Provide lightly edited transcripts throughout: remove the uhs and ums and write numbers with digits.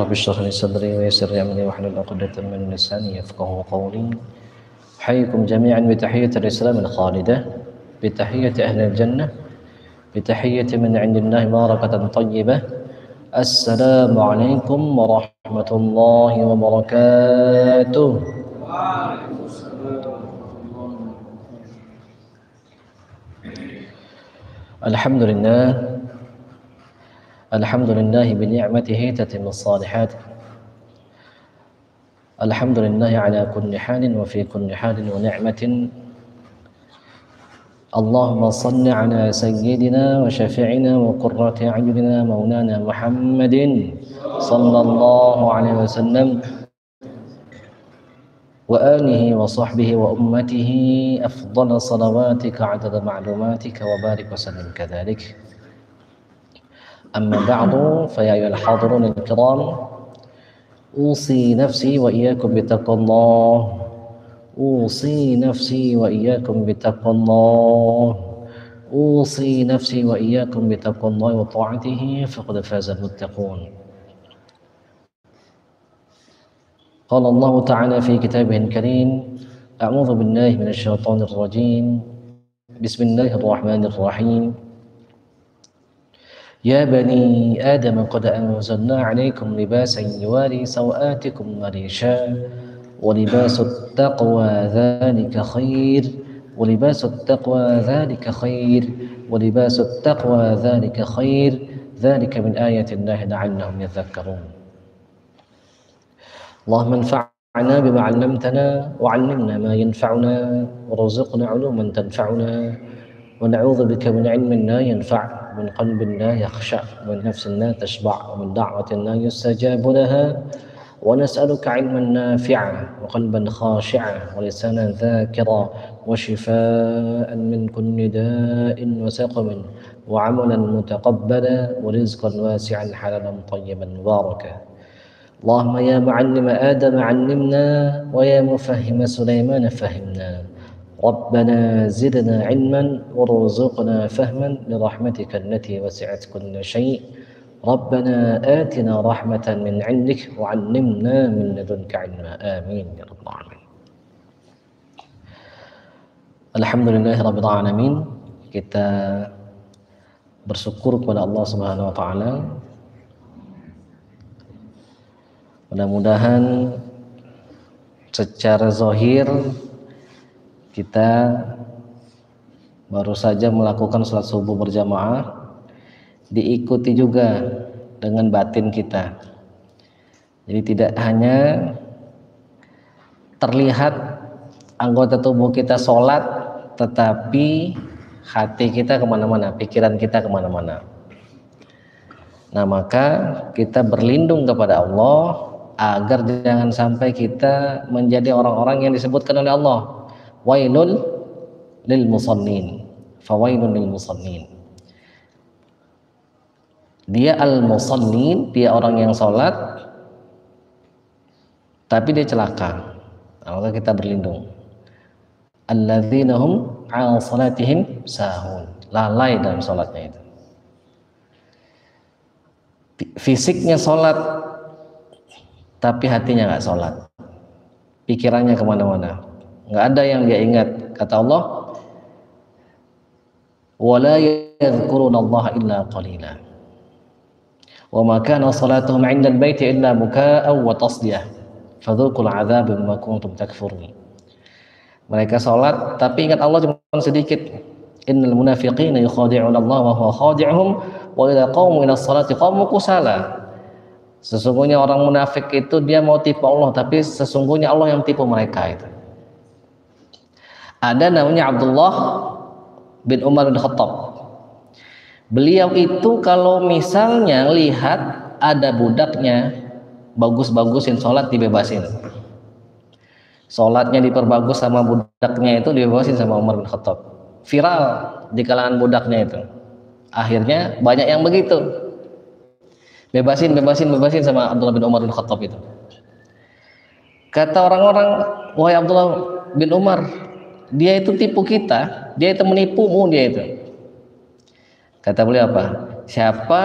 رب اشرح لي صدري ويسر لي أمري واحلل عقدة من لساني يفقهوا قولي. أحييكم جميعا بتحية الإسلام الخالدة، بتحية أهل الجنة، بتحية من عند الله باركة طيبة. السلام عليكم ورحمة الله وبركاته. Alhamdulillah, alhamdulillah bini'matihi tatimmu shalihat. Alhamdulillah ala kulli halin wa fi kulli halin wa ni'matin. Allahumma salli ala sayyidina wa syafi'ina wa qurrati a'yunina maulana Muhammadin sallallahu alaihi wasallam wa alihi wa sahbihi wa ummatihi afdal salawatika adada ma'lumatika wa barik wa sallim kadzalik. Amma ba'du, fa ya ayyuhal hadirun al-kiram, usi nafsi wa iyyakum bittaqwallah, usi nafsi wa iyyakum bittaqwallah, usi nafsi wa iyyakum bittaqwallah wa ta'atihi faqad faza al-muttaqun. قال الله تعالى في كتابه الكريم: أعوذ بالله من الشيطان الرجيم، بسم الله الرحمن الرحيم. يا بني آدم قد أنزلنا عليكم لباسا يواري سوآتكم وريشا ولباس التقوى ذلك خير ولباس التقوى ذلك خير ولباس التقوى ذلك خير ذلك من آيات الله لعلهم يذكرون. اللهم انفعنا بما علمتنا وعلمنا ما ينفعنا وارزقنا علوما تنفعنا ونعوذ بك من علم لا ينفع ومن قلب لا يخشع ومن نفس لا تشبع ومن دعوة لا يستجاب لها ونسألك علما نافعا وقلبا خاشعا ولسانا ذاكرا وشفاء من كل داء وسقم وعملا متقبلا ورزقا واسعا حلالا طيبا مباركا. اللهم يا معلم آدم علمنا ويا مفهم سليمان فهمنا. ربنا زدنا علما وارزقنا فهما برحمتك التي وسعت كل شيء. ربنا آتنا رحمة من عندك وعلمنا من لدنك علما. آمين يا رب العالمين. Alhamdulillah rabbil alamin. Kita bersyukur kepada Allah Subhanahu wa taala. Mudah-mudahan secara zahir kita baru saja melakukan salat subuh berjamaah, diikuti juga dengan batin kita. Jadi tidak hanya terlihat anggota tubuh kita sholat, tetapi hati kita kemana-mana, pikiran kita kemana-mana. Nah, maka kita berlindung kepada Allah agar jangan sampai kita menjadi orang-orang yang disebutkan oleh Allah, wailul lil musallin, fawailun lil musallin. Dia al-musallin, dia orang yang sholat tapi dia celaka. Maka kita berlindung. Alladzina hum 'ala salatihim sahun, lalai dalam sholatnya itu. Fisiknya sholat tapi hatinya nggak sholat, pikirannya kemana-mana, nggak ada yang dia ingat. Kata Allah, wala yadhkuruna Allah illa qalila wa ma kana salatuhum 'inda al-baiti illa muka'an wa tasdiyah fadhuqul 'adzaba bima kuntum takfurun. Mereka sholat tapi ingat Allah cuma sedikit. Innal munafiqina yukhadi'una Allah wa huwa khadi'uhum wa idza qamu ila sholati qamu kusala. Sesungguhnya orang munafik itu dia mau tipu Allah, tapi sesungguhnya Allah yang tipu mereka itu. Ada namanya Abdullah bin Umar bin Khattab. Beliau itu kalau misalnya lihat ada budaknya bagus-bagusin sholat, dibebasin. Sholatnya diperbagus sama budaknya itu, dibebasin sama Umar bin Khattab. Viral di kalangan budaknya itu. Akhirnya banyak yang begitu. Bebasin sama Abdullah bin Umar bin Khattab itu. Kata orang-orang, wahai Abdullah bin Umar, dia itu tipu kita, dia itu menipumu, dia itu. Kata beliau apa? Siapa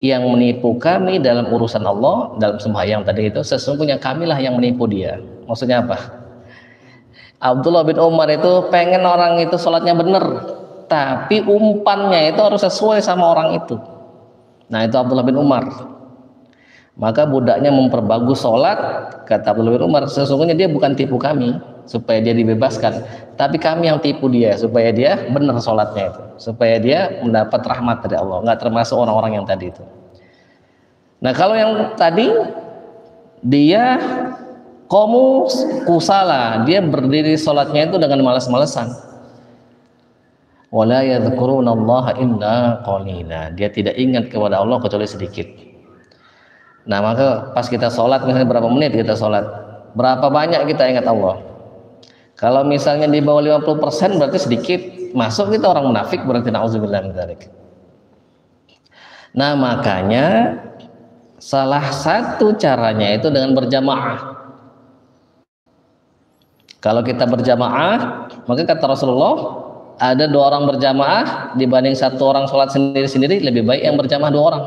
yang menipu kami dalam urusan Allah, dalam sembahyang tadi itu, sesungguhnya kamilah yang menipu dia. Maksudnya apa? Abdullah bin Umar itu pengen orang itu sholatnya benar, tapi umpannya itu harus sesuai sama orang itu. Nah itu Abdullah bin Umar. Maka budaknya memperbagus sholat, kata Abdullah bin Umar, sesungguhnya dia bukan tipu kami supaya dia dibebaskan, tapi kami yang tipu dia supaya dia benar sholatnya itu, supaya dia mendapat rahmat dari Allah, nggak termasuk orang-orang yang tadi itu. Nah kalau yang tadi dia kusala, dia berdiri sholatnya itu dengan malas-malesan. Wala yadhkurunallaha illa qalila, dia tidak ingat kepada Allah kecuali sedikit. Nah maka pas kita sholat, misalnya berapa menit kita sholat, berapa banyak kita ingat Allah? Kalau misalnya di bawah 50% berarti sedikit, masuk kita orang munafik, berarti na'udzubillah min dzalik. Nah makanya salah satu caranya itu dengan berjamaah. Kalau kita berjamaah, maka kata Rasulullah, ada 2 orang berjamaah dibanding 1 orang sholat sendiri-sendiri, lebih baik yang berjamaah 2 orang.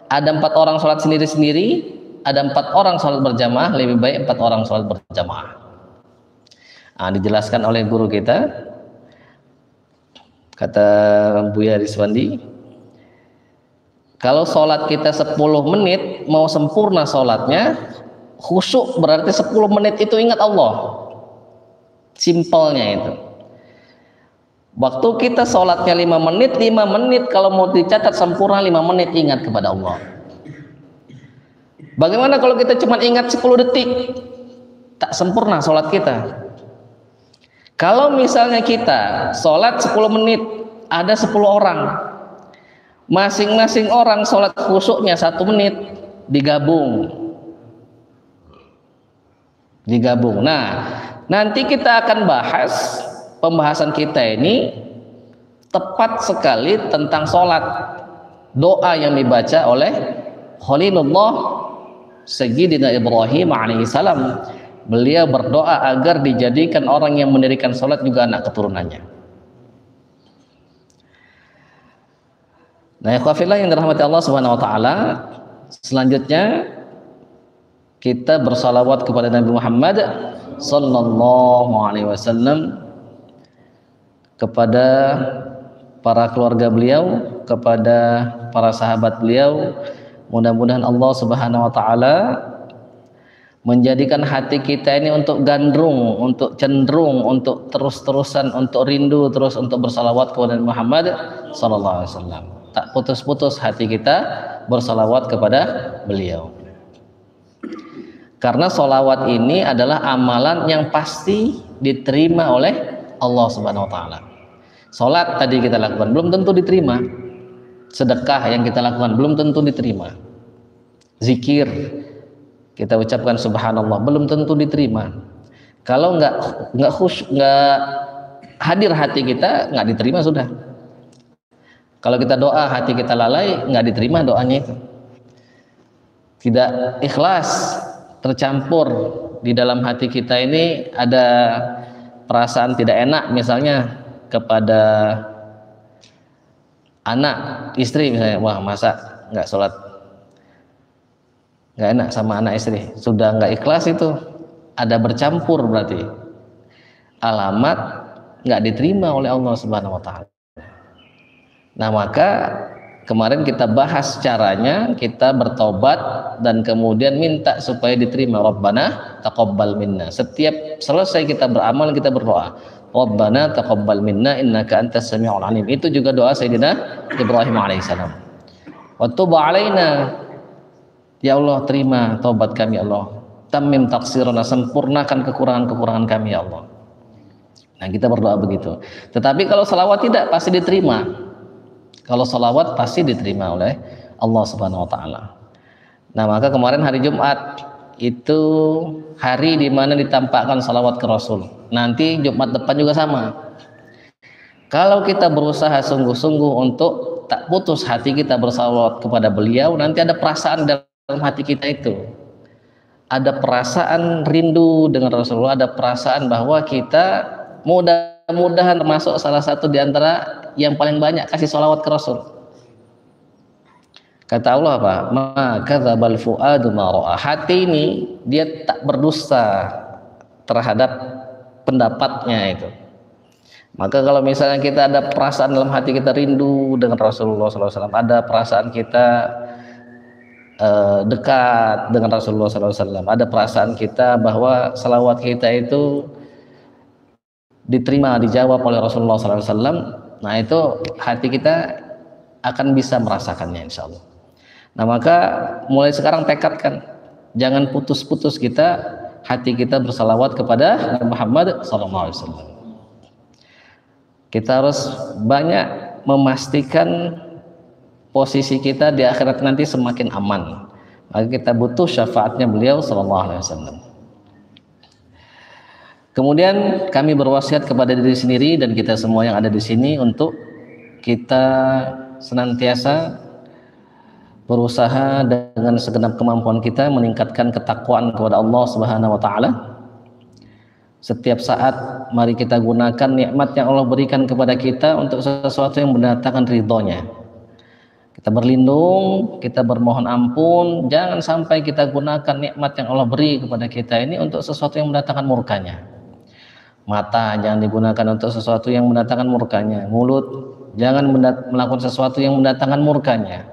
Ada 4 orang sholat sendiri-sendiri, ada 4 orang sholat berjamaah, lebih baik 4 orang sholat berjamaah. Nah, dijelaskan oleh guru kita, kata Buya Rizwandi, kalau sholat kita 10 menit, mau sempurna sholatnya, khusyuk berarti 10 menit itu ingat Allah. Simpelnya itu. Waktu kita sholatnya 5 menit kalau mau dicatat sempurna 5 menit ingat kepada Allah. Bagaimana kalau kita cuma ingat 10 detik? Tak sempurna sholat kita. Kalau misalnya kita sholat 10 menit, ada 10 orang, masing-masing orang sholat khusyuknya 1 menit, digabung. Nah, nanti kita akan bahas, pembahasan kita ini tepat sekali tentang sholat. Doa yang dibaca oleh Khalilullah Sayyidina Ibrahim alaihissalam. Beliau berdoa agar dijadikan orang yang mendirikan sholat juga anak keturunannya. Nah, ikhwafillah yang dirahmati Allah Subhanahu wa taala, selanjutnya kita bersalawat kepada Nabi Muhammad sallallahu alaihi wasallam, kepada para keluarga beliau, kepada para sahabat beliau. Mudah-mudahan Allah Subhanahu wa taala menjadikan hati kita ini untuk gandrung, untuk cenderung, untuk terus-terusan, untuk rindu terus untuk bersalawat kepada Nabi Muhammad sallallahu alaihi wasallam. Tak putus-putus hati kita bersalawat kepada beliau. Karena sholawat ini adalah amalan yang pasti diterima oleh Allah Subhanahu wa taala. Sholat tadi kita lakukan belum tentu diterima. Sedekah yang kita lakukan belum tentu diterima. Zikir kita ucapkan subhanallah belum tentu diterima. Kalau nggak hadir hati kita, nggak diterima sudah. Kalau kita doa hati kita lalai, nggak diterima doanya itu. Tidak ikhlas, tercampur di dalam hati kita ini ada perasaan tidak enak misalnya kepada anak, istri misalnya, wah masa nggak sholat, nggak enak sama anak istri, sudah nggak ikhlas, itu ada bercampur, berarti alamat nggak diterima oleh Allah Subhanahu wa taala. Nah maka kemarin kita bahas caranya, kita bertobat dan kemudian minta supaya diterima. Rabbana taqabbal minna. Setiap selesai kita beramal kita berdoa, Rabbana taqabbal minna innaka antas samiul alim. Itu juga doa Sayyidina Ibrahim alaihissalam. Wa tub alaina, ya Allah terima taubat kami, ya Allah. Tammim taqsirana, sempurnakan kekurangan-kekurangan kami, ya Allah. Nah kita berdoa begitu. Tetapi kalau salawat tidak pasti diterima. Kalau salawat pasti diterima oleh Allah Subhanahu wa taala. Nah, maka kemarin hari Jumat itu hari di mana ditampakkan salawat ke Rasul. Nanti Jumat depan juga sama. Kalau kita berusaha sungguh-sungguh untuk tak putus hati kita bersalawat kepada beliau, nanti ada perasaan dalam hati kita itu. Ada perasaan rindu dengan Rasulullah, ada perasaan bahwa kita mudah-mudahan termasuk salah satu di antara yang paling banyak kasih sholawat ke Rasul. Kata Allah apa? Ma kadzabal fuadu ma ra'a. Hati ini dia tak berdusta terhadap pendapatnya itu. Maka kalau misalnya kita ada perasaan dalam hati kita rindu dengan Rasulullah SAW, ada perasaan kita dekat dengan Rasulullah SAW, ada perasaan kita bahwa salawat kita itu diterima, dijawab oleh Rasulullah SAW, nah itu hati kita akan bisa merasakannya insya Allah. Nah maka mulai sekarang tekadkan, jangan putus-putus kita hati kita bersalawat kepada Muhammad SAW. Kita harus banyak memastikan posisi kita di akhirat nanti semakin aman. Maka kita butuh syafaatnya beliau sallallahu alaihi wasallam. Kemudian kami berwasiat kepada diri sendiri dan kita semua yang ada di sini untuk kita senantiasa berusaha dengan segenap kemampuan kita meningkatkan ketakwaan kepada Allah Subhanahu wa taala. Setiap saat mari kita gunakan nikmat yang Allah berikan kepada kita untuk sesuatu yang mendatangkan ridhonya. Kita berlindung, kita bermohon ampun, jangan sampai kita gunakan nikmat yang Allah beri kepada kita ini untuk sesuatu yang mendatangkan murkanya. Mata jangan digunakan untuk sesuatu yang mendatangkan murkanya. Mulut jangan melakukan sesuatu yang mendatangkan murkanya.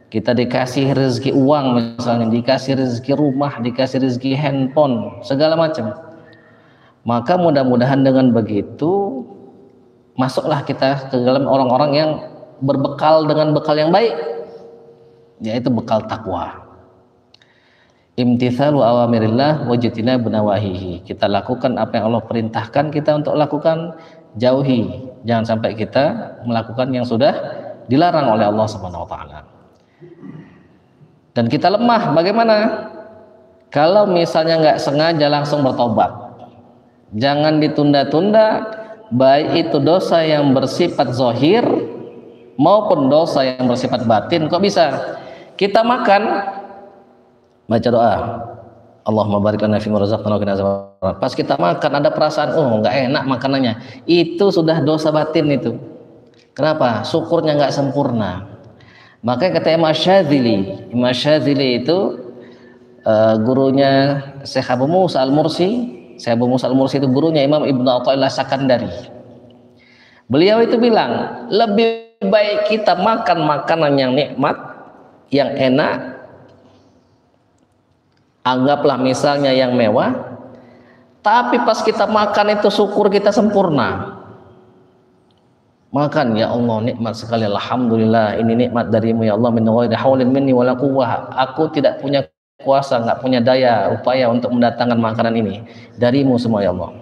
Kita dikasih rezeki uang misalnya, dikasih rezeki rumah, dikasih rezeki handphone, segala macam. Maka mudah-mudahan dengan begitu masuklah kita ke dalam orang-orang yang berbekal dengan bekal yang baik, yaitu bekal takwa. Imtithalu awamirillah wajtina benawahihi. Kita lakukan apa yang Allah perintahkan kita untuk lakukan, jauhi. Jangan sampai kita melakukan yang sudah dilarang oleh Allah Subhanahu wa taala. Dan kita lemah, bagaimana? Kalau misalnya nggak sengaja langsung bertobat. Jangan ditunda-tunda, baik itu dosa yang bersifat zahir maupun dosa yang bersifat batin. Kok bisa? Kita makan, baca doa, Allahumma barik lana fima razaqtana wa qina adzabannar. Pas kita makan ada perasaan, oh nggak enak makanannya, itu sudah dosa batin itu. Kenapa? Syukurnya nggak sempurna. Makanya kata Imam Syadzili itu gurunya Syekh Abu Musa Al-Mursi. Syekh Abu Musa Al-Mursi itu gurunya Imam Ibnu Athaillah Sakandari. Beliau itu bilang, lebih baik kita makan makanan yang nikmat, yang enak, anggaplah misalnya yang mewah, tapi pas kita makan itu syukur kita sempurna. Makan, ya Allah nikmat sekali, alhamdulillah ini nikmat darimu ya Allah, min ghairi haulin minni wala quwwah. Aku tidak punya kuasa, nggak punya daya upaya untuk mendatangkan makanan ini, darimu semua ya Allah.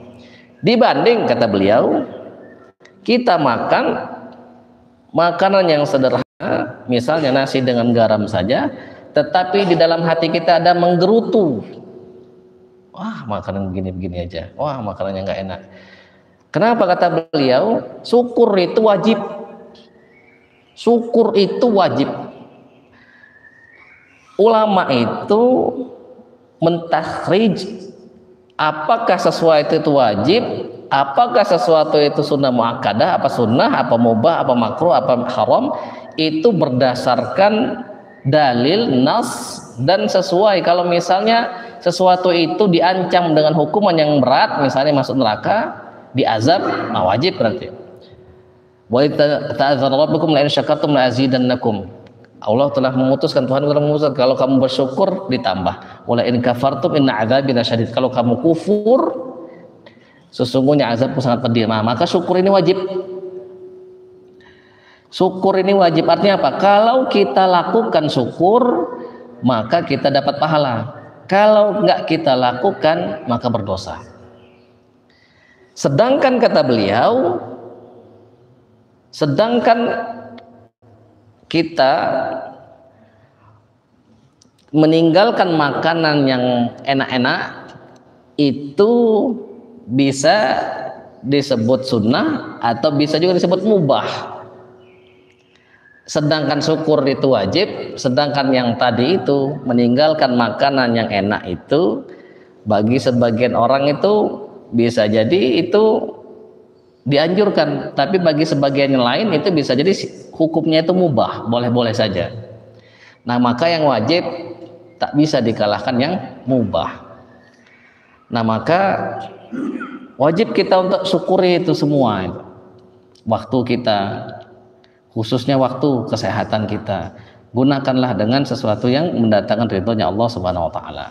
Dibanding kata beliau, kita makan makanan yang sederhana, misalnya nasi dengan garam saja, tetapi di dalam hati kita ada menggerutu, wah makanan begini-begini aja, wah makanannya nggak enak. Kenapa kata beliau? Syukur itu wajib. Syukur itu wajib. Ulama itu mentakhrij apakah sesuatu itu wajib, apakah sesuatu itu sunnah muakkadah, apa sunnah, apa mubah, apa makruh, apa haram, itu berdasarkan dalil, nas, dan sesuai. Kalau misalnya sesuatu itu diancam dengan hukuman yang berat, misalnya masuk neraka, diazab, nah wajib berarti. Wa ta'adzana rabbukum la in syakartum la azidannakum. Allah telah memutuskan, Tuhan telah memutuskan, kalau kamu bersyukur ditambah. Wala in kafartum inna adzabi lasyadid. Kalau kamu kufur, sesungguhnya azabku sangat pedih. Nah, maka syukur ini wajib. Syukur ini wajib artinya apa? Kalau kita lakukan syukur, maka kita dapat pahala. Kalau enggak kita lakukan, maka berdosa. Sedangkan kata beliau, sedangkan kita meninggalkan makanan yang enak-enak itu bisa disebut sunnah atau bisa juga disebut mubah. Sedangkan syukur itu wajib, sedangkan yang tadi itu meninggalkan makanan yang enak itu bagi sebagian orang itu bisa jadi itu dianjurkan, tapi bagi sebagian yang lain itu bisa jadi hukumnya itu mubah, boleh-boleh saja. Nah, maka yang wajib tak bisa dikalahkan yang mubah. Nah, maka wajib kita untuk syukuri itu semua. Waktu kita, khususnya waktu kesehatan kita, gunakanlah dengan sesuatu yang mendatangkan ridhonya Allah Subhanahu wa taala.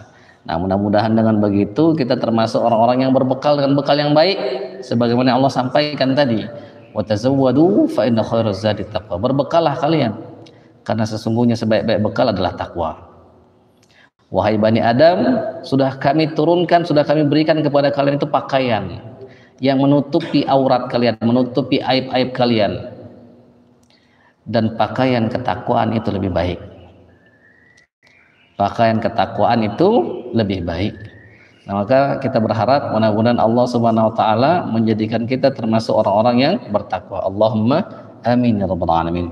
Nah, mudah-mudahan dengan begitu kita termasuk orang-orang yang berbekal dengan bekal yang baik sebagaimana Allah sampaikan tadi. Wa tazawwadu fa inna khairaz zadi taqwa. Berbekallah kalian karena sesungguhnya sebaik-baik bekal adalah takwa. Wahai Bani Adam, sudah kami turunkan, sudah kami berikan kepada kalian itu pakaian yang menutupi aurat kalian, menutupi aib-aib kalian. Dan pakaian ketakwaan itu lebih baik. Pakaian ketakwaan itu lebih baik. Nah, maka kita berharap mudah-mudahan Allah Subhanahu wa taala menjadikan kita termasuk orang-orang yang bertakwa. Allahumma amin ya rabbal alamin.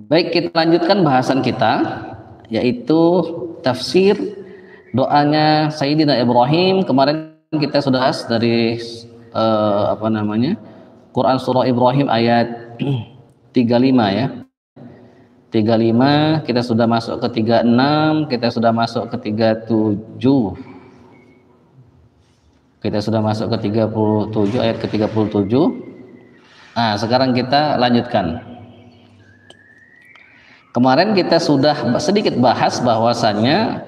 Baik, kita lanjutkan bahasan kita, yaitu tafsir doanya Sayyidina Ibrahim. Kemarin kita sudah bahas dari Quran surah Ibrahim ayat 35 ya. 35, kita sudah masuk ke 36, kita sudah masuk ke 37. Kita sudah masuk ke 37, ayat ke 37. Nah, sekarang kita lanjutkan. Kemarin kita sudah sedikit bahas bahwasannya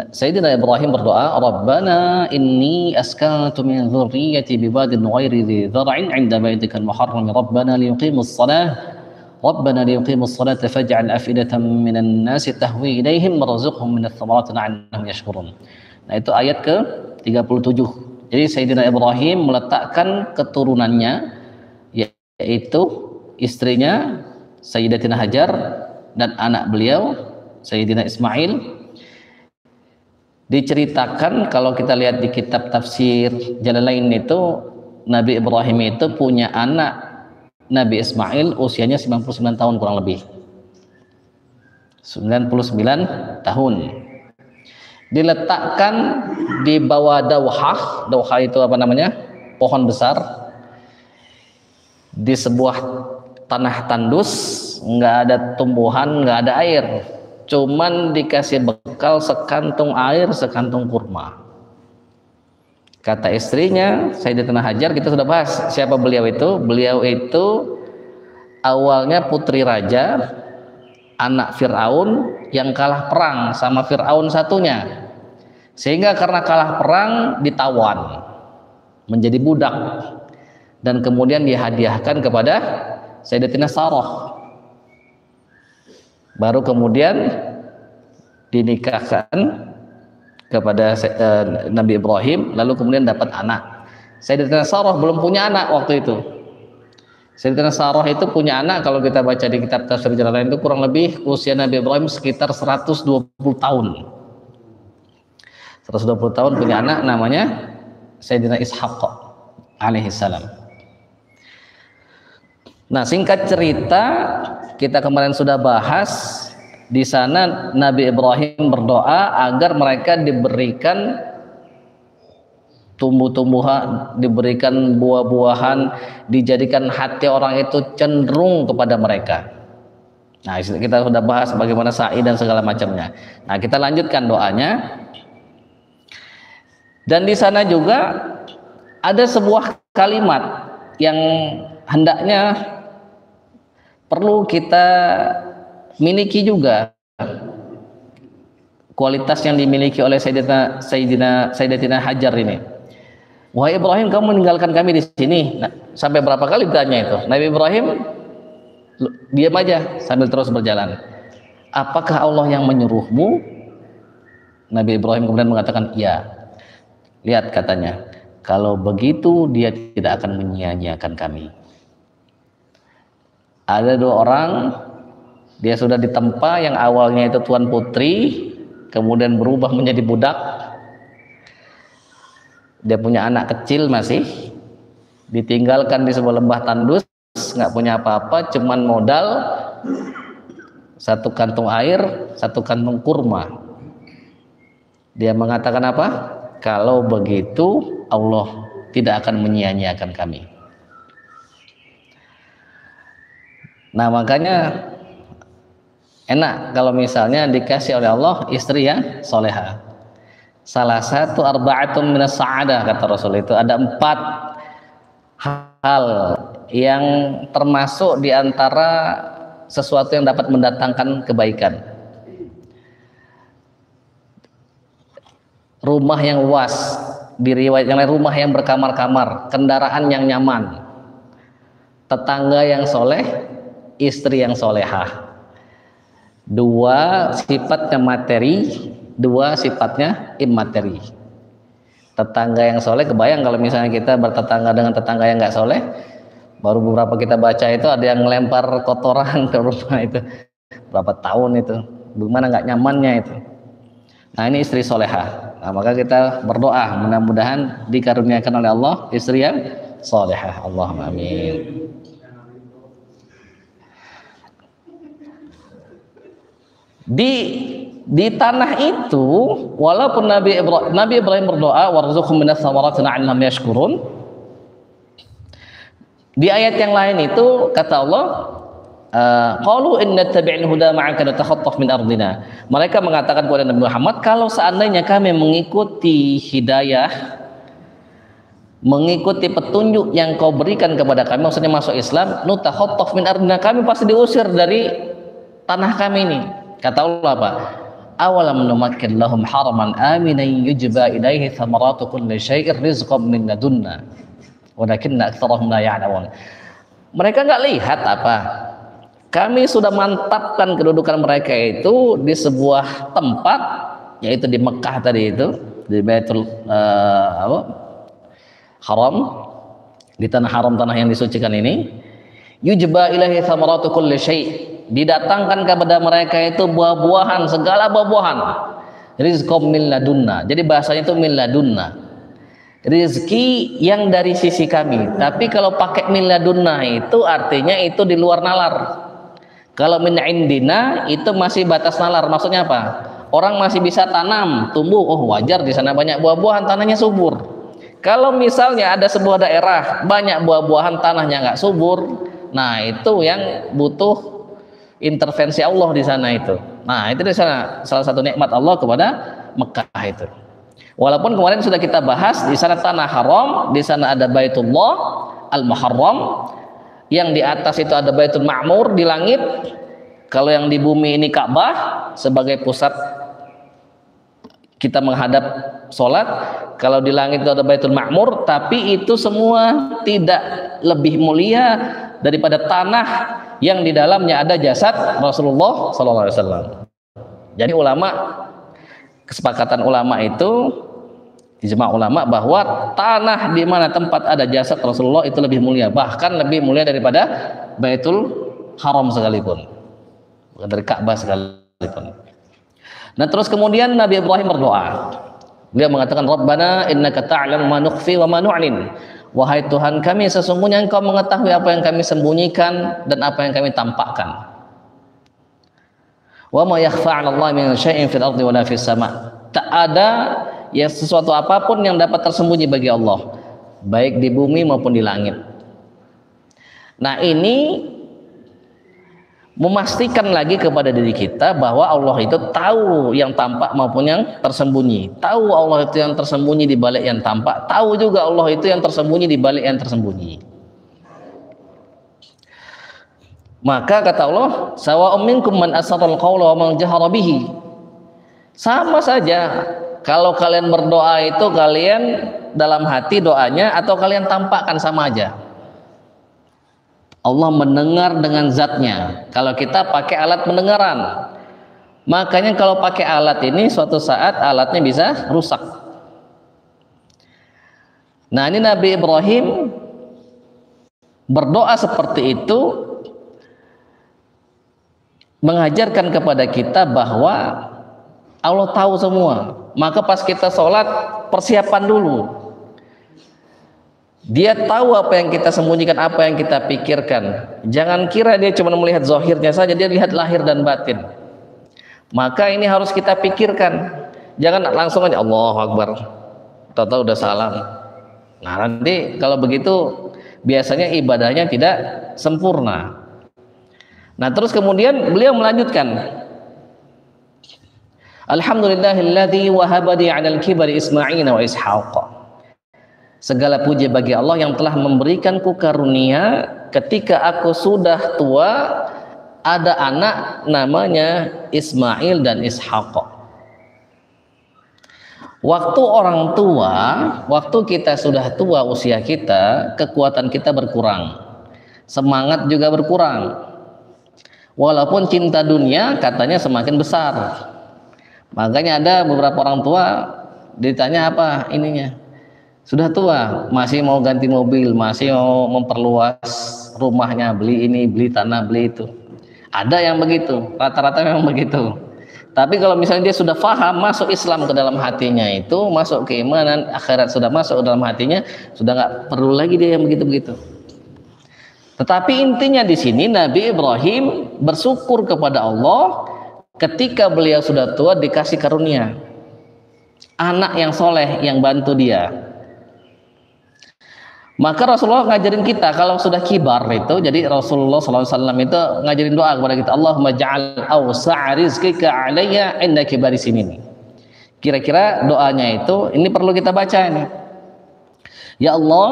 Sayyidina Ibrahim berdoa, Rabbana inni askantu min dzurriyyati biwadin ghairi dzi dzar'in 'inda baitikal muharram Rabbana liyuqimus shalah Rabbana liyuqimus salata faj'al afidatan minan nasi tahwi ilaihim warzuqhum minats thamarati la'annahum yashkurun. Nah, itu ayat ke 37. Jadi Sayyidina Ibrahim meletakkan keturunannya, yaitu istrinya Sayyidatina Hajar dan anak beliau Sayyidina Ismail. Diceritakan kalau kita lihat di kitab tafsir Jalalain itu, Nabi Ibrahim itu punya anak Nabi Ismail usianya 99 tahun kurang lebih. 99 tahun. Diletakkan di bawah dauhah. Dauhah itu apa namanya? Pohon besar. Di sebuah tanah tandus, nggak ada tumbuhan, nggak ada air. Cuman dikasih bekal sekantung air, sekantung kurma. Kata istrinya Sayyidatina Hajar, kita sudah bahas siapa beliau itu. Beliau itu awalnya putri raja, anak Fir'aun yang kalah perang sama Fir'aun satunya, sehingga karena kalah perang ditawan menjadi budak dan kemudian dihadiahkan kepada Sayyidatina Sarah. Baru kemudian dinikahkan kepada Nabi Ibrahim, lalu kemudian dapat anak. Sayyidatina Sarah belum punya anak waktu itu. Sayyidatina Sarah itu punya anak, kalau kita baca di kitab tafsir Jalalain itu kurang lebih usia Nabi Ibrahim sekitar 120 tahun. 120 tahun punya anak namanya Sayyidina Ishaq alaihi salam. Nah, singkat cerita, kita kemarin sudah bahas. Di sana Nabi Ibrahim berdoa agar mereka diberikan tumbuh-tumbuhan, diberikan buah-buahan, dijadikan hati orang itu cenderung kepada mereka. Nah, kita sudah bahas bagaimana sa'i dan segala macamnya. Nah, kita lanjutkan doanya. Dan di sana juga ada sebuah kalimat yang hendaknya perlu kita miliki juga, kualitas yang dimiliki oleh Sayyidatina Hajar ini. Wahai Ibrahim, kamu meninggalkan kami di sini. Nah, sampai berapa kali ditanya itu? Nabi Ibrahim diam aja sambil terus berjalan. Apakah Allah yang menyuruhmu? Nabi Ibrahim kemudian mengatakan, iya. Lihat katanya, kalau begitu dia tidak akan menyia-nyiakan kami. Ada dua orang, dia sudah ditempa, yang awalnya itu tuan putri, kemudian berubah menjadi budak. Dia punya anak kecil masih, ditinggalkan di sebuah lembah tandus, nggak punya apa-apa, cuman modal satu kantung air, satu kantung kurma. Dia mengatakan apa? Kalau begitu Allah tidak akan menyia-nyiakan kami. Nah, makanya Enak kalau misalnya dikasih oleh Allah istri yang soleha. Salah satu arba'atun minas sa'adah kata Rasul, itu ada 4 hal yang termasuk diantara sesuatu yang dapat mendatangkan kebaikan. Rumah yang luas, di riwayat yang lain rumah yang berkamar-kamar, kendaraan yang nyaman, tetangga yang soleh, istri yang solehah. 2 sifatnya materi, 2 sifatnya immateri. Tetangga yang soleh, kebayang kalau misalnya kita bertetangga dengan tetangga yang nggak soleh. Baru beberapa kita baca itu ada yang ngelempar kotoran ke rumah itu, berapa tahun itu, bagaimana nggak nyamannya itu. Nah ini istri solehah. Nah maka kita berdoa mudah-mudahan dikaruniakan oleh Allah istri yang solehah. Allahumma amin. Di tanah itu, walaupun Nabi Ibrahim berdoa warzuqhum minas thamarati la'allahum yashkurun, di ayat yang lain itu kata Allah, qalu inna tabi'il huda ma'aka natakhattaf min ardina. Mereka mengatakan kepada Nabi Muhammad, kalau seandainya kami mengikuti hidayah, mengikuti petunjuk yang kau berikan kepada kami, maksudnya masuk Islam, nutakhattaf min ardina, kami pasti diusir dari tanah kami ini. Kata Allah apa? Awalam numakkin lahum haraman aminan yujba ilaihi thamaratu kulli syai'in rizqan min ladunna walakinna aktsarahum la ya'lamun. Mereka enggak lihat apa? Kami sudah mantapkan kedudukan mereka itu di sebuah tempat, yaitu di Mekah tadi itu, di Baitul Haram, di tanah haram, tanah yang disucikan ini. Yujba ilaihi thamaratu kulli syai', didatangkan kepada mereka itu buah-buahan, segala buah-buahan, rizqom min ladunna. Jadi bahasanya itu min ladunna, rizki yang dari sisi kami. Tapi kalau pakai min ladunna itu artinya itu di luar nalar. Kalau min indina itu masih batas nalar. Maksudnya apa? Orang masih bisa tanam, tumbuh, oh wajar di sana banyak buah-buahan, tanahnya subur. Kalau misalnya ada sebuah daerah banyak buah-buahan, tanahnya nggak subur, nah itu yang butuh intervensi Allah di sana itu. Nah, itu di sana salah satu nikmat Allah kepada Mekah itu. Walaupun kemarin sudah kita bahas di sana tanah haram, di sana ada Baitullah Al-Muharram, yang di atas itu ada Baitul Ma'mur di langit. Kalau yang di bumi ini Ka'bah sebagai pusat kita menghadap sholat. Kalau di langit itu ada Baitul Ma'mur, tapi itu semua tidak lebih mulia daripada tanah yang di dalamnya ada jasad Rasulullah SAW. Jadi kesepakatan ulama itu, ijma ulama, bahwa tanah di mana tempat ada jasad Rasulullah itu lebih mulia, bahkan lebih mulia daripada Baitul Haram sekalipun, bukan dari Ka'bah sekalipun. Nah terus kemudian Nabi Ibrahim berdoa, dia mengatakan Rabbana innaka ta'lamu ma nukhfi wa ma nu'lin. Wahai Tuhan kami, sesungguhnya Engkau mengetahui apa yang kami sembunyikan dan apa yang kami tampakkan. Wa ma yakhfa 'ala Allah min syai'in fil ardi wala fis sama'. Tak ada ya sesuatu apapun yang dapat tersembunyi bagi Allah, baik di bumi maupun di langit. Nah, ini memastikan lagi kepada diri kita bahwa Allah itu tahu yang tampak maupun yang tersembunyi. Tahu Allah itu yang tersembunyi di balik yang tampak, tahu juga Allah itu yang tersembunyi di balik yang tersembunyi. Maka kata Allah, sawa'um minkum man asarral qawla wa man jahara bihi. Sama saja kalau kalian berdoa itu kalian dalam hati doanya atau kalian tampakkan, sama aja. Allah mendengar dengan zatnya. Kalau kita pakai alat pendengaran, makanya kalau pakai alat ini suatu saat alatnya bisa rusak. Nah ini Nabi Ibrahim berdoa seperti itu, mengajarkan kepada kita bahwa Allah tahu semua. Maka pas kita sholat, persiapan dulu. Dia tahu apa yang kita sembunyikan, apa yang kita pikirkan. Jangan kira dia cuma melihat zahirnya saja, dia lihat lahir dan batin. Maka ini harus kita pikirkan. Jangan langsung aja Allahu Akbar, tahu-tahu udah salam. Nah nanti kalau begitu biasanya ibadahnya tidak sempurna. Nah, terus kemudian beliau melanjutkan, Alhamdulillahilladzi wahabani 'alal kibari Ismail wa Ishaq. Segala puji bagi Allah yang telah memberikanku karunia ketika aku sudah tua, ada anak namanya Ismail dan Ishaq. Waktu orang tua, waktu kita sudah tua usia kita, kekuatan kita berkurang, semangat juga berkurang. Walaupun cinta dunia katanya semakin besar. Makanya ada beberapa orang tua ditanya apa ininya, sudah tua masih mau ganti mobil, masih mau memperluas rumahnya, beli ini, beli tanah, beli itu. Ada yang begitu, rata-rata memang begitu. Tapi kalau misalnya dia sudah paham, masuk Islam ke dalam hatinya itu, masuk keimanan, akhirat sudah masuk ke dalam hatinya, sudah nggak perlu lagi dia yang begitu-begitu. Tetapi intinya di sini Nabi Ibrahim bersyukur kepada Allah ketika beliau sudah tua dikasih karunia anak yang soleh yang bantu dia. Maka Rasulullah ngajarin kita kalau sudah kibar itu, jadi Rasulullah SAW itu ngajarin doa kepada kita, Allahumma ja'al awsa'a rizqika alayya inda kibari sinin. Kira-kira doanya itu ini perlu kita baca ini. Ya Allah,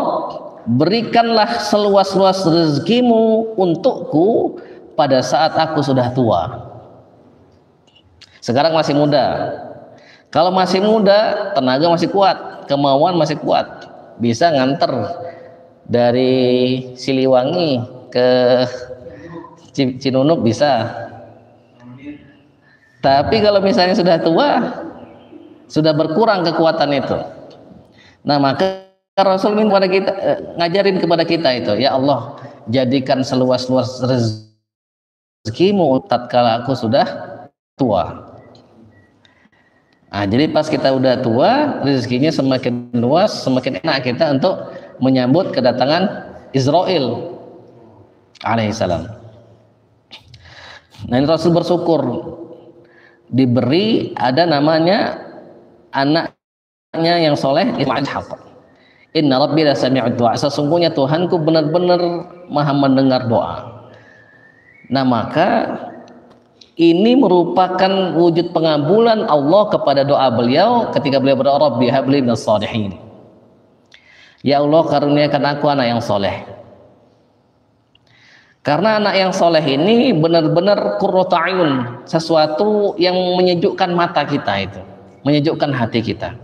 berikanlah seluas-luas rezekimu untukku pada saat aku sudah tua. Sekarang masih muda. Kalau masih muda, tenaga masih kuat, kemauan masih kuat, bisa nganter dari Siliwangi ke Cinunuk bisa. Tapi kalau misalnya sudah tua, sudah berkurang kekuatan itu. Nah, maka Rasul kepada kita, ngajarin kepada kita itu, ya Allah, jadikan seluas-luas rezekimu tatkala aku sudah tua. Nah, jadi pas kita udah tua, rezekinya semakin luas, semakin enak kita untuk menyambut kedatangan Israel alaihissalam. Nah, ini Rasul bersyukur diberi ada namanya anaknya yang soleh Ismail Ishaq. Inna Rabbi la sami'ud du'a. Sesungguhnya Tuhanku benar-benar maha mendengar doa. Nah, maka ini merupakan wujud pengabulan Allah kepada doa beliau ketika beliau berdoa, Rabbi habli minas shalihin. Ya Allah, karuniakan aku anak yang soleh. Karena anak yang soleh ini benar-benar qurratu ayun, sesuatu yang menyejukkan mata kita itu, menyejukkan hati kita.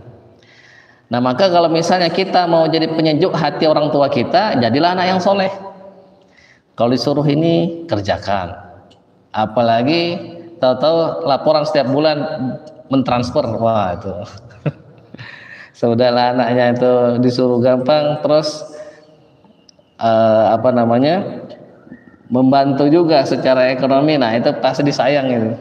Nah, maka kalau misalnya kita mau jadi penyejuk hati orang tua kita, jadilah anak yang soleh. Kalau disuruh ini, kerjakan. Apalagi tahu-tahu laporan setiap bulan mentransfer, wah itu sudahlah anaknya itu disuruh gampang, terus membantu juga secara ekonomi. Nah, itu pasti disayang itu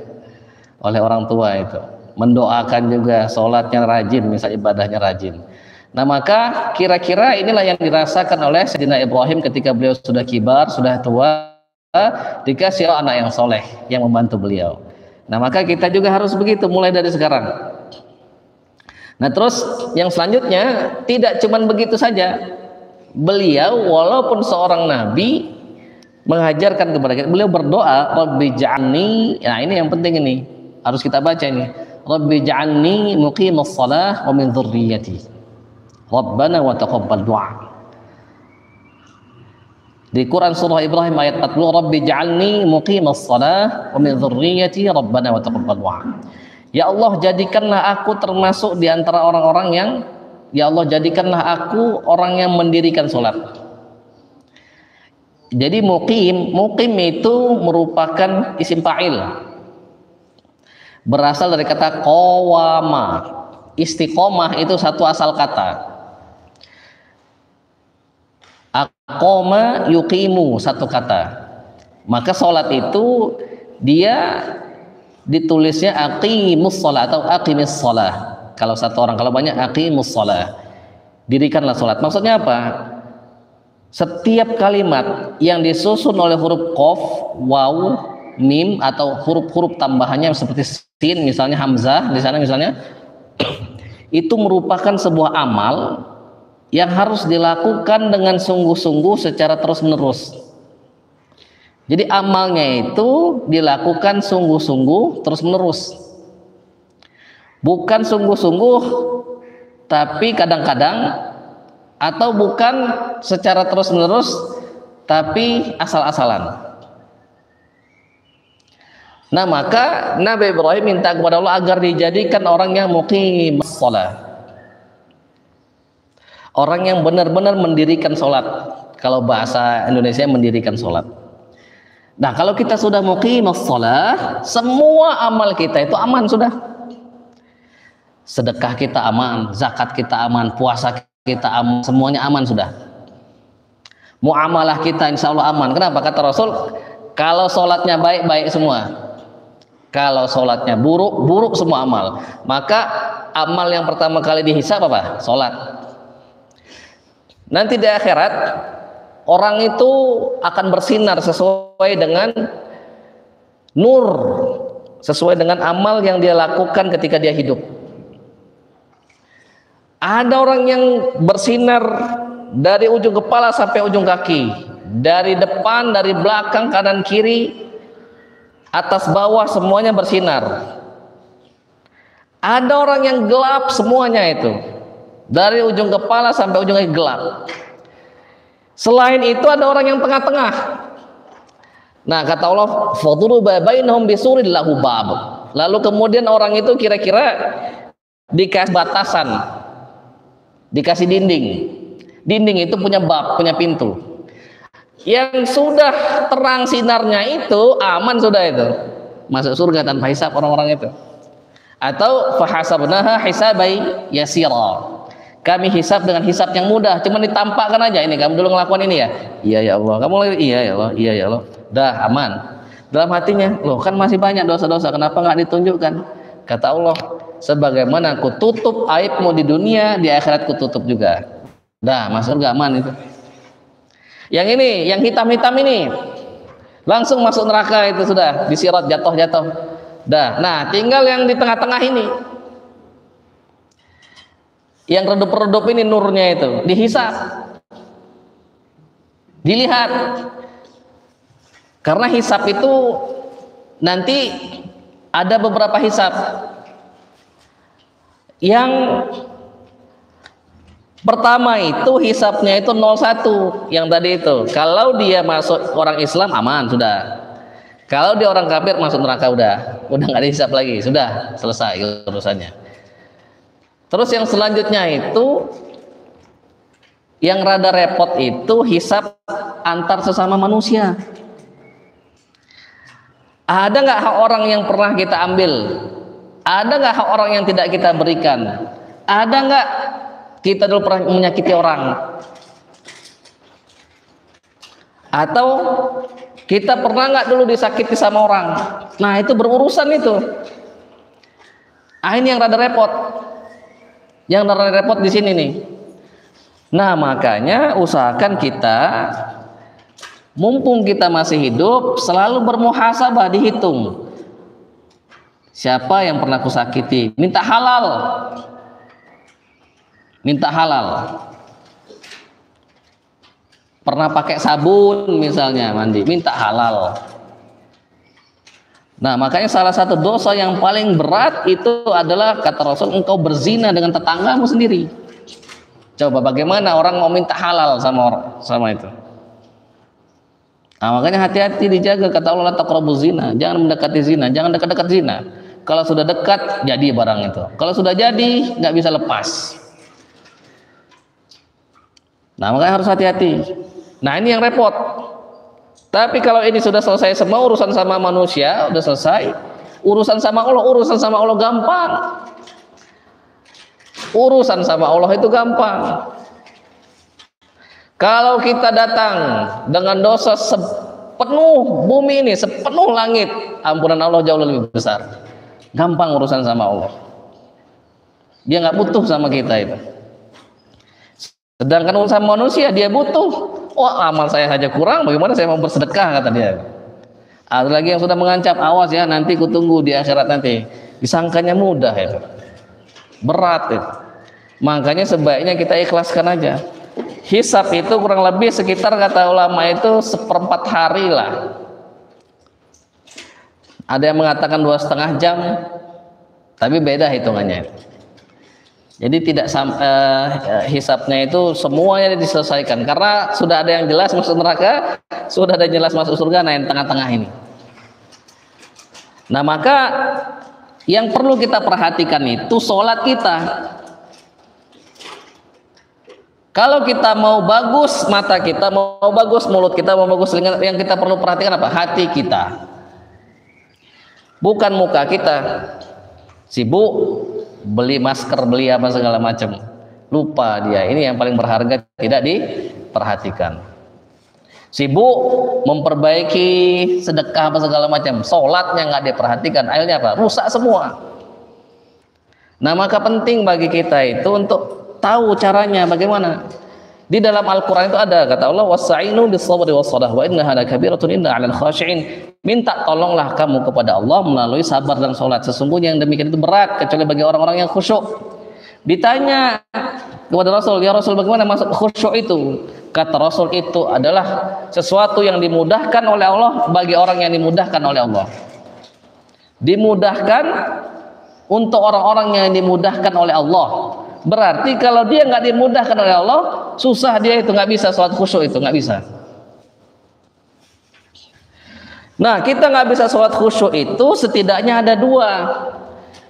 oleh orang tua itu. Mendoakan juga, sholatnya rajin, misalnya ibadahnya rajin. Nah, maka kira-kira inilah yang dirasakan oleh Sayyidina Ibrahim ketika beliau sudah kibar, sudah tua, dikasih anak yang soleh yang membantu beliau. Nah, maka kita juga harus begitu mulai dari sekarang. Nah, terus yang selanjutnya tidak cuma begitu saja. Beliau walaupun seorang nabi mengajarkan kepada kita, beliau berdoa, Rabbi ja'alni. Nah, ini yang penting, ini harus kita baca ini. Rabbi ja'alni muqimas shalah wa min dzurriyyati. Rabbana wa taqabbal du'a. Di Quran surah Ibrahim ayat 40, Rabbi ja'alni muqimas shalah wa min dzurriyyati Rabbana wa taqabbal du'a. Ya Allah, jadikanlah aku termasuk di antara orang-orang yang, ya Allah, jadikanlah aku orang yang mendirikan salat. Jadi muqim itu merupakan isim fa'il. Berasal dari kata qawama. Istiqomah itu satu asal kata. Aqoma yuqimu satu kata. Maka salat itu dia ditulisnya aqimus shalah atau aqimis shalah. Kalau satu orang, kalau banyak aqimus shalah. Dirikanlah salat. Maksudnya apa? Setiap kalimat yang disusun oleh huruf qaf, waw, mim atau huruf-huruf tambahannya seperti sin, misalnya hamzah di sana misalnya, itu merupakan sebuah amal yang harus dilakukan dengan sungguh-sungguh secara terus-menerus. Jadi amalnya itu dilakukan sungguh-sungguh terus menerus, bukan sungguh-sungguh tapi kadang-kadang, atau bukan secara terus menerus tapi asal-asalan. Nah, maka Nabi Ibrahim minta kepada Allah agar dijadikan orang yang muqimus shalah, orang yang benar-benar mendirikan sholat. Kalau bahasa Indonesia, mendirikan sholat. Nah, kalau kita sudah muqimus shalah, semua amal kita itu aman sudah. Sedekah kita aman, zakat kita aman, puasa kita aman, semuanya aman sudah. Muamalah kita insya Allah aman. Kenapa? Kata Rasul, kalau sholatnya baik, baik semua. Kalau sholatnya buruk, buruk semua amal. Maka amal yang pertama kali dihisab apa? Sholat. Nanti di akhirat orang itu akan bersinar sesuai dengan nur, sesuai dengan amal yang dia lakukan ketika dia hidup. Ada orang yang bersinar dari ujung kepala sampai ujung kaki, dari depan, dari belakang, kanan kiri, atas bawah, semuanya bersinar. Ada orang yang gelap semuanya itu, dari ujung kepala sampai ujung kaki gelap. Selain itu ada orang yang tengah-tengah. Nah, kata Allah, fadruba bainahum bisurin lahu bab. Lalu kemudian orang itu kira-kira dikasih batasan, dikasih dinding. Dinding itu punya bab, punya pintu. Yang sudah terang sinarnya itu aman sudah itu, masuk surga tanpa hisab orang-orang itu. Atau fahasabnaha hisabai yasira, kami hisab dengan hisab yang mudah, cuma ditampakkan aja, ini kamu dulu ngelakuin ini ya, iya ya Allah, kamu lagi iya ya Allah, iya ya Allah, dah aman. Dalam hatinya, loh kan masih banyak dosa-dosa, kenapa nggak ditunjukkan? Kata Allah, sebagaimana aku tutup aibmu di dunia, di akhirat ku tutup juga. Dah masuk surga aman itu. Yang ini, yang hitam-hitam ini langsung masuk neraka itu sudah, disirat jatuh-jatuh. Dah, nah tinggal yang di tengah-tengah ini, yang redup-redup ini nurnya itu dihisab, dilihat. Karena hisab itu nanti ada beberapa hisab. Yang pertama itu hisabnya itu 01, yang tadi itu. Kalau dia masuk orang Islam aman sudah. Kalau dia orang kafir masuk neraka udah nggak dihisab lagi, sudah selesai urusannya. Terus yang selanjutnya itu yang rada repot itu hisab antar sesama manusia. Ada nggak hak orang yang pernah kita ambil? Ada nggak hak orang yang tidak kita berikan? Ada nggak kita dulu pernah menyakiti orang? Atau kita pernah nggak dulu disakiti sama orang? Nah itu berurusan itu. Ini yang rada repot. Yang rada repot di sini nih. Nah makanya usahakan kita, mumpung kita masih hidup, selalu bermuhasabah, dihitung. Siapa yang pernah kusakiti? Minta halal. Minta halal. Pernah pakai sabun misalnya mandi, minta halal. Nah makanya salah satu dosa yang paling berat itu adalah, kata Rasul, engkau berzina dengan tetanggamu sendiri. Coba bagaimana orang mau minta halal sama itu. Nah makanya hati-hati, dijaga. Kata Allah, la taqrabuz zina, jangan mendekati zina, jangan dekat-dekat zina. Kalau sudah dekat jadi barang itu, kalau sudah jadi nggak bisa lepas. Nah makanya harus hati-hati. Nah ini yang repot. Tapi kalau ini sudah selesai semua urusan sama manusia, udah selesai. Urusan sama Allah gampang. Urusan sama Allah itu gampang. Kalau kita datang dengan dosa sepenuh bumi ini, sepenuh langit, ampunan Allah jauh lebih besar. Gampang urusan sama Allah. Dia nggak butuh sama kita itu. Sedangkan urusan manusia dia butuh. Oh amal saya saja kurang, bagaimana saya mau bersedekah, kata dia. Ada lagi yang sudah mengancam, awas ya nanti kutunggu di akhirat nanti. Disangkanya mudah itu, berat itu. Makanya sebaiknya kita ikhlaskan aja. Hisab itu kurang lebih sekitar, kata ulama itu 1/4 hari lah. Ada yang mengatakan 2,5 jam, tapi beda hitungannya. Jadi tidak hisabnya itu semuanya diselesaikan, karena sudah ada yang jelas masuk neraka, sudah ada yang jelas masuk surga. Nah, yang tengah-tengah ini. Nah, maka yang perlu kita perhatikan itu sholat kita. Kalau kita mau bagus mata kita, mau bagus mulut kita, mau bagus telinga, yang kita perlu perhatikan apa? Hati kita, bukan muka kita. Sibuk beli masker, beli apa segala macam, lupa dia ini yang paling berharga tidak diperhatikan. Sibuk memperbaiki sedekah apa segala macam, sholatnya nggak diperhatikan, akhirnya apa? Rusak semua. Nah, maka penting bagi kita itu untuk tahu caranya bagaimana. Di dalam Al-Quran itu ada kata Allah, wasta'inu bis-sabri was-salah wa innaha lakabiratun illa 'alal khashi'in. Minta tolonglah kamu kepada Allah melalui sabar dan sholat, sesungguhnya yang demikian itu berat kecuali bagi orang-orang yang khusyuk. Ditanya kepada Rasul, ya Rasul, bagaimana masuk khusyuk itu? Kata Rasul, itu adalah sesuatu yang dimudahkan oleh Allah bagi orang yang dimudahkan oleh Allah. Dimudahkan untuk orang-orang yang dimudahkan oleh Allah. Berarti kalau dia nggak dimudahkan oleh Allah, susah dia itu, nggak bisa sholat khusyuk itu, nggak bisa. Nah, kita nggak bisa sholat khusyuk itu setidaknya ada dua.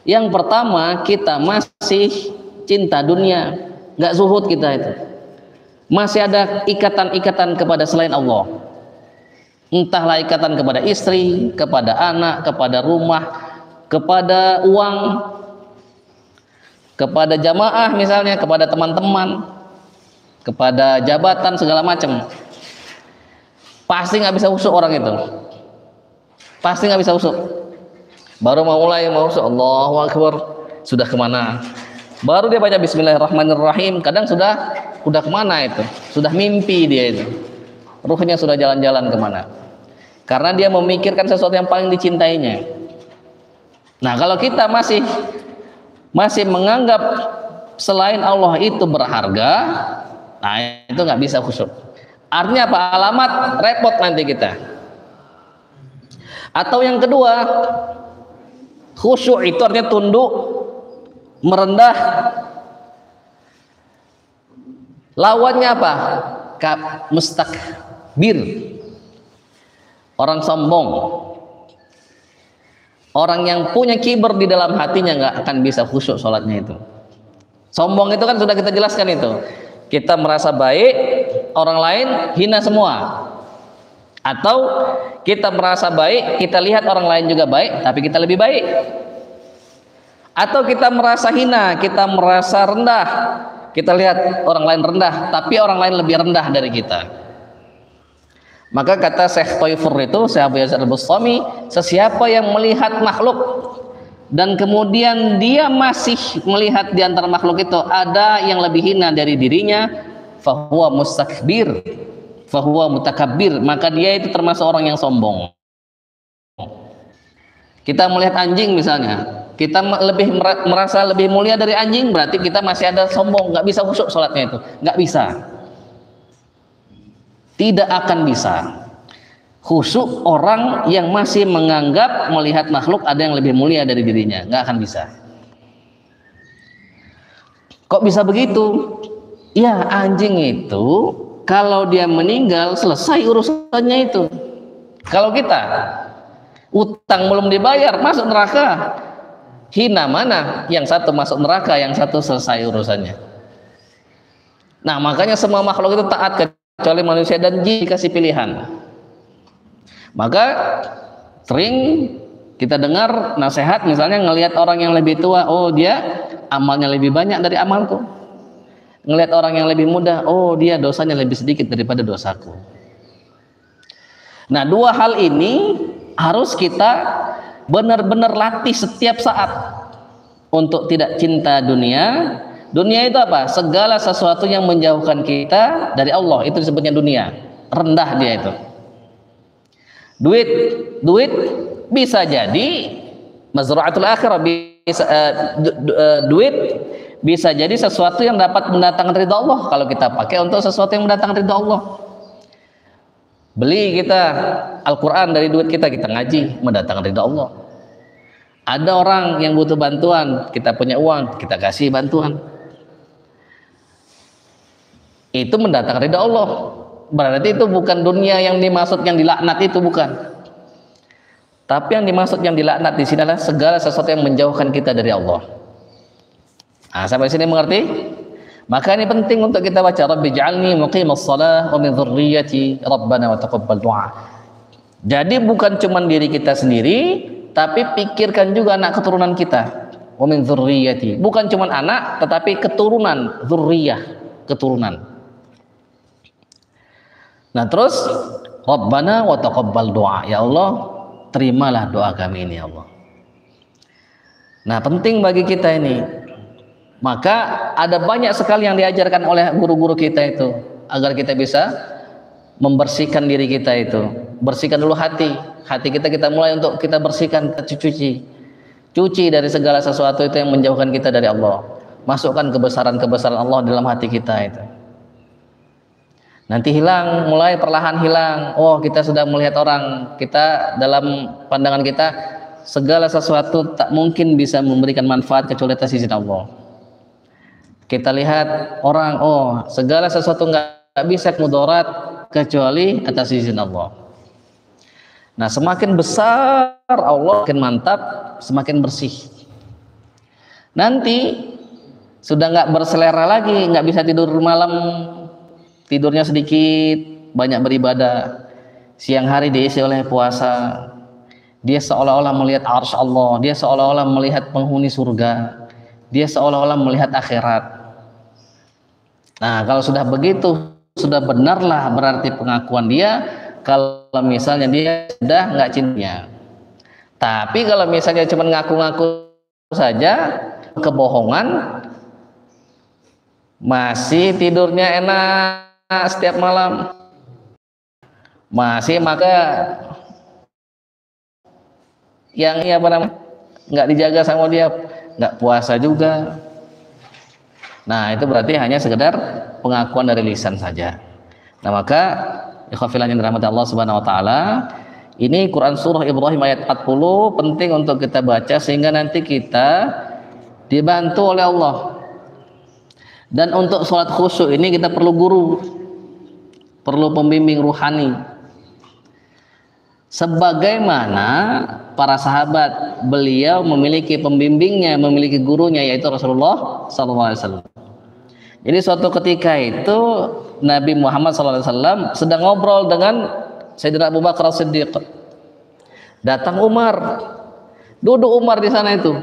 Yang pertama, kita masih cinta dunia, nggak zuhud kita itu. Masih ada ikatan-ikatan kepada selain Allah. Entahlah ikatan kepada istri, kepada anak, kepada rumah, kepada uang, kepada jamaah misalnya, kepada teman-teman, kepada jabatan segala macam. Pasti nggak bisa khusyuk orang itu. Pasti nggak bisa khusyuk. Baru mau mulai mau khusyuk, Allahu Akbar, sudah kemana? Baru dia baca Bismillahirrahmanirrahim, kadang sudah kemana itu? Sudah mimpi dia itu. Ruhnya sudah jalan-jalan kemana? Karena dia memikirkan sesuatu yang paling dicintainya. Nah, kalau kita masih menganggap selain Allah itu berharga, nah itu nggak bisa khusyuk. Artinya apa? Alamat repot nanti kita. Atau yang kedua, khusyuk itu artinya tunduk, merendah. Lawannya apa? Mustakbir, orang sombong. Orang yang punya kiber di dalam hatinya nggak akan bisa khusyuk sholatnya itu. Sombong itu kan sudah kita jelaskan itu. Kita merasa baik, orang lain hina semua. Atau kita merasa baik, kita lihat orang lain juga baik, tapi kita lebih baik. Atau kita merasa hina, kita merasa rendah, kita lihat orang lain rendah, tapi orang lain lebih rendah dari kita. Maka kata Syekh Thaifur itu, Syekh Abu Yazid Al-Bustami, sesiapa yang melihat makhluk dan kemudian dia masih melihat di antara makhluk itu ada yang lebih hina dari dirinya, fahuwa mustakbir, fahuwa mutakabbir, maka dia itu termasuk orang yang sombong. Kita melihat anjing misalnya, kita merasa lebih mulia dari anjing, berarti kita masih ada sombong, nggak bisa khusyuk sholatnya itu, nggak bisa. Tidak akan bisa khusyuk orang yang masih menganggap melihat makhluk ada yang lebih mulia dari dirinya, nggak akan bisa. Kok bisa begitu? Ya, anjing itu kalau dia meninggal selesai urusannya itu. Kalau kita utang belum dibayar masuk neraka, hina mana? Yang satu masuk neraka, yang satu selesai urusannya. Nah, makanya semua makhluk itu taat kecuali manusia dan jin dikasih pilihan. Maka sering kita dengar nasihat misalnya ngelihat orang yang lebih tua, oh dia amalnya lebih banyak dari amalku. Ngelihat orang yang lebih muda, oh dia dosanya lebih sedikit daripada dosaku. Nah, dua hal ini harus kita benar-benar latih setiap saat untuk tidak cinta dunia. Dunia itu apa? Segala sesuatu yang menjauhkan kita dari Allah, itu disebutnya dunia. Rendah dia itu. Duit bisa jadi mazra'atul akhirah, duit bisa jadi sesuatu yang dapat mendatangkan ridha Allah kalau kita pakai untuk sesuatu yang mendatangkan ridha Allah. Beli kita Al-Quran dari duit kita, kita ngaji, mendatangkan ridha Allah. Ada orang yang butuh bantuan, kita punya uang, kita kasih bantuan, itu mendatangkan ridha Allah. Berarti itu bukan dunia yang dimaksud, yang dilaknat itu bukan. Tapi yang dimaksud, yang dilaknat di sini adalah segala sesuatu yang menjauhkan kita dari Allah. Nah, sampai sini mengerti? Maka ini penting untuk kita baca, Rabbi ja'alni muqimas shalah wa min dzurriyyati rabbana wa taqabbal du'a. Jadi bukan cuma diri kita sendiri, tapi pikirkan juga anak keturunan kita. Wa min dzurriyyati, bukan cuma anak tetapi keturunan, dzurriyyah, keturunan. Nah, terus Rabbana wa taqabbal du'a, ya Allah terimalah doa kami ini ya Allah. Nah, penting bagi kita ini. Maka ada banyak sekali yang diajarkan oleh guru-guru kita itu agar kita bisa membersihkan diri kita itu. Bersihkan dulu hati kita mulai untuk kita bersihkan, kita cuci dari segala sesuatu itu yang menjauhkan kita dari Allah. Masukkan kebesaran-kebesaran Allah dalam hati kita itu. Nanti hilang, mulai perlahan hilang. Oh, kita sudah melihat orang, kita dalam pandangan kita segala sesuatu tak mungkin bisa memberikan manfaat kecuali atas izin Allah. Kita lihat orang, oh segala sesuatu nggak bisa mudarat kecuali atas izin Allah. Nah, semakin besar Allah, semakin mantap, semakin bersih. Nanti sudah nggak berselera lagi, nggak bisa tidur malam, tidurnya sedikit, banyak beribadah. Siang hari diisi oleh puasa. Dia seolah-olah melihat arsy Allah, dia seolah-olah melihat penghuni surga, dia seolah-olah melihat akhirat. Nah, kalau sudah begitu, sudah benarlah berarti pengakuan dia kalau misalnya dia sudah nggak cintanya. Tapi kalau misalnya cuma ngaku-ngaku saja, kebohongan, masih tidurnya enak setiap malam, masih maka yang nggak dijaga sama dia, nggak puasa juga. Nah, itu berarti hanya sekedar pengakuan dari lisan saja. Nah, maka ikhwafillah yang dirahmati Allah Subhanahu wa taala, ini Quran surah Ibrahim ayat 40 penting untuk kita baca sehingga nanti kita dibantu oleh Allah. Dan untuk sholat khusyuk ini kita perlu guru, perlu pembimbing ruhani. Sebagaimana para sahabat, beliau memiliki pembimbingnya, memiliki gurunya, yaitu Rasulullah SAW. Jadi suatu ketika itu Nabi Muhammad SAW sedang ngobrol dengan Sayyidina Abu Bakar As-Siddiq. Datang Umar, duduk Umar di sana itu.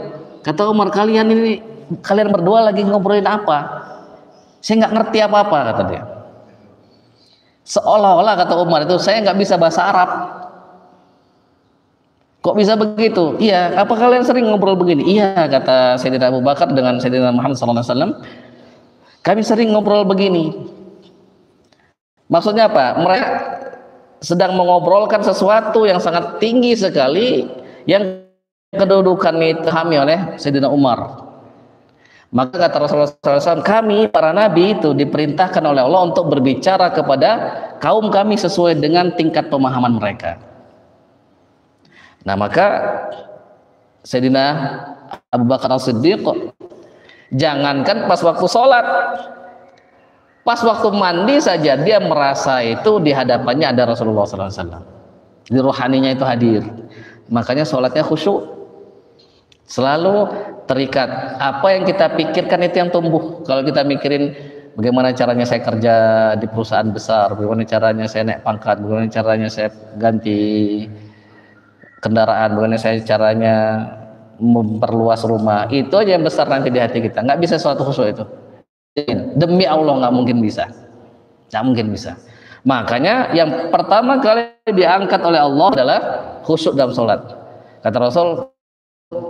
Kata Umar, kalian berdua lagi ngobrolin apa? Saya nggak ngerti apa-apa, kata dia. Seolah-olah kata Umar itu, saya nggak bisa bahasa Arab. Kok bisa begitu? Iya, apa kalian sering ngobrol begini? Iya, kata Sayyidina Abu Bakar dengan Sayyidina Muhammad SAW. Kami sering ngobrol begini. Maksudnya apa? Mereka sedang mengobrolkan sesuatu yang sangat tinggi sekali, yang kedudukannya dipahami oleh Sayyidina Umar. Maka kata Rasulullah SAW, kami para nabi itu diperintahkan oleh Allah untuk berbicara kepada kaum kami sesuai dengan tingkat pemahaman mereka. Nah, maka Sayyidina Abu Bakar As-Siddiq, jangankan pas waktu sholat, pas waktu mandi saja dia merasa itu di hadapannya ada Rasulullah SAW. Di rohaninya itu hadir. Makanya sholatnya khusyuk, selalu terikat. Apa yang kita pikirkan itu yang tumbuh. Kalau kita mikirin bagaimana caranya saya kerja di perusahaan besar, bagaimana caranya saya naik pangkat, bagaimana caranya saya ganti kendaraan, bagaimana saya caranya memperluas rumah, itu aja yang besar nanti di hati kita. Nggak bisa suatu khusyuk itu. Demi Allah nggak mungkin bisa. Nggak mungkin bisa. Makanya yang pertama kali diangkat oleh Allah adalah khusyuk dalam sholat. Kata Rasul,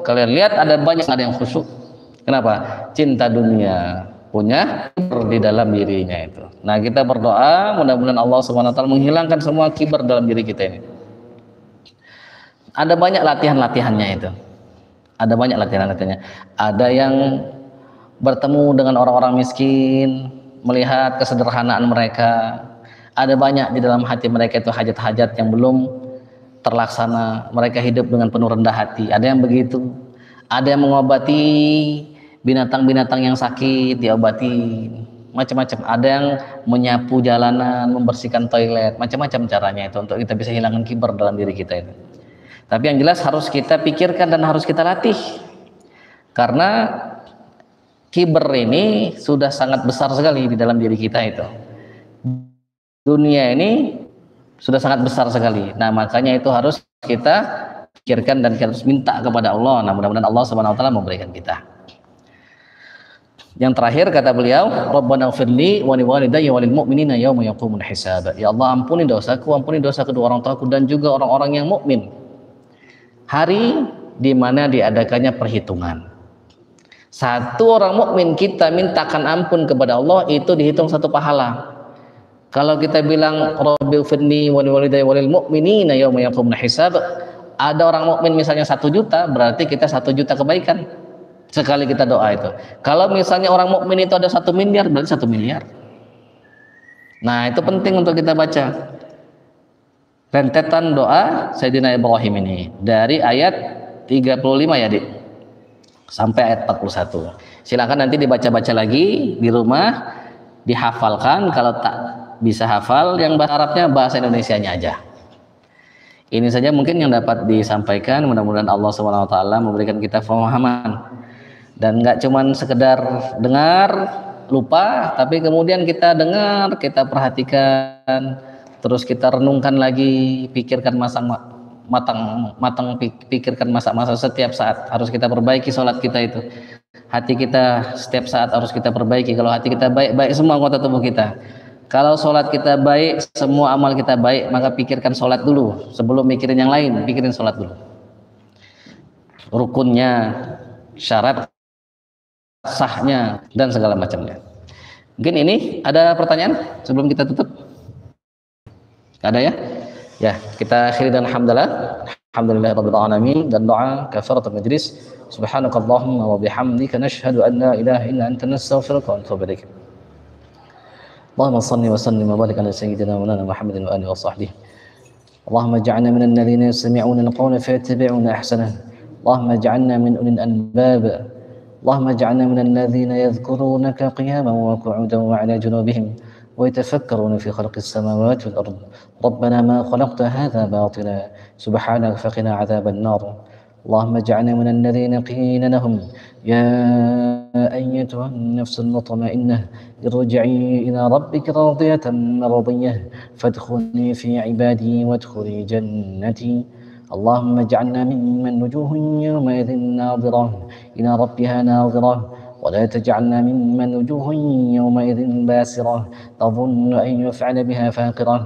kalian lihat ada banyak yang khusyuk. Kenapa? Cinta dunia punya kibar di dalam dirinya itu. Nah, kita berdoa mudah-mudahan Allah Subhanahu wa taala menghilangkan semua kibar dalam diri kita ini. Ada banyak latihan-latihannya itu. Ada banyak latihan-latihannya. Ada yang bertemu dengan orang-orang miskin, melihat kesederhanaan mereka. Ada banyak di dalam hati mereka itu hajat-hajat yang belum terlaksana. Mereka hidup dengan penuh rendah hati. Ada yang begitu. Ada yang mengobati binatang-binatang yang sakit, diobati macam-macam. Ada yang menyapu jalanan, membersihkan toilet, macam-macam caranya itu untuk kita bisa hilangkan kibar dalam diri kita itu. Tapi yang jelas harus kita pikirkan dan harus kita latih. Karena kibar ini sudah sangat besar sekali di dalam diri kita itu. Dunia ini sudah sangat besar sekali. Nah, makanya itu harus kita pikirkan dan kita harus minta kepada Allah. Nah, mudah-mudahan Allah Subhanahu wa taala memberikan kita. Yang terakhir kata beliau, Rabbana ighfirli wa liwalidayya wa lil mu'minina yauma yaqumul hisab. Ya Allah, ampuni dosaku, ampuni dosa kedua orang tuaku dan juga orang-orang yang mukmin. Hari di mana diadakannya perhitungan. Satu orang mukmin kita mintakan ampun kepada Allah itu dihitung satu pahala. Kalau kita bilang Rabbighfirli wa liwalidayya wa lil mu'minina yauma yaqumul hisab, ada orang mukmin misalnya 1 juta, berarti kita 1 juta kebaikan sekali kita doa itu. Kalau misalnya orang mukmin itu ada 1 miliar, berarti 1 miliar. Nah, itu penting untuk kita baca. Rentetan doa Sayyidina Ibrahim ini dari ayat 35 ya, Dik, sampai ayat 41. Silakan nanti dibaca-baca lagi di rumah, dihafalkan. Kalau tak bisa hafal yang bahasa Arabnya, bahasa Indonesianya aja. Ini saja mungkin yang dapat disampaikan. Mudah-mudahan Allah Subhanahu wa taala memberikan kita pemahaman dan nggak cuman sekedar dengar lupa, tapi kemudian kita dengar, kita perhatikan, terus kita renungkan lagi, pikirkan matang pikirkan masa-masa setiap saat. Harus kita perbaiki sholat kita itu. Hati kita setiap saat harus kita perbaiki. Kalau hati kita baik, baik semua anggota tubuh kita. Kalau sholat kita baik, semua amal kita baik, maka pikirkan sholat dulu. Sebelum mikirin yang lain, pikirin sholat dulu. Rukunnya, syarat sahnya, dan segala macamnya. Mungkin ini ada pertanyaan sebelum kita tutup? Ada ya? Ya, kita akhiri dan alhamdulillah. Alhamdulillahirabbil alamin, dan doa kafaratul majlis. Subhanakallahumma wa bihamdika nashhadu an la ilaha illa anta nastaghfiruka wa natubu ilaik. اللهم صل وسلم وبارك على سيدنا مولانا محمد وآله وصحبه. اللهم اجعلنا من الذين يستمعون القول فيتبعون أحسنه. اللهم اجعلنا من أولي الألباب. اللهم اجعلنا من الذين يذكرونك قياما وقعودا وعلى جنوبهم ويتفكرون في خلق السماوات والأرض. ربنا ما خلقت هذا باطلا سبحانك فقنا عذاب النار. اللهم اجعلنا من الذين قيل لهم يا أيتها النفس المطمئنة ارجعي إلى ربك راضية مرضية فادخلي في عبادي وادخلي جنتي. اللهم اجعلنا ممن وجوه يومئذ ناظرة إلى ربها ناظرة ولا تجعلنا ممن وجوه يومئذ باسرة تظن أن يفعل بها فاقرة.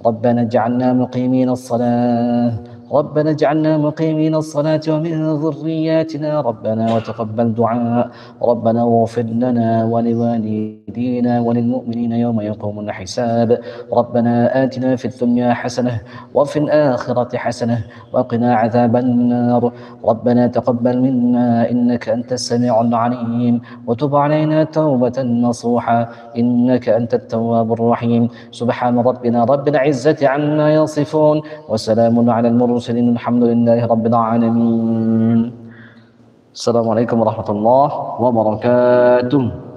ربنا اجعلنا مقيمين الصلاة ربنا اجعلنا مقيمين الصلاة ومن ذرياتنا ربنا وتقبل دعاء. ربنا اغفر لنا ولوالدينا وللمؤمنين يوم يقوم الحساب. ربنا آتنا في الدنيا حسنة وفي الآخرة حسنة وقنا عذاب النار. ربنا تقبل منا إنك أنت السميع العليم وتب علينا توبة نصوحا إنك أنت التواب الرحيم. سبحان ربنا رب العزة عما يصفون وسلام على المرسلين الحمد لله رب العالمين. Assalamualaikum warahmatullahi wabarakatuh.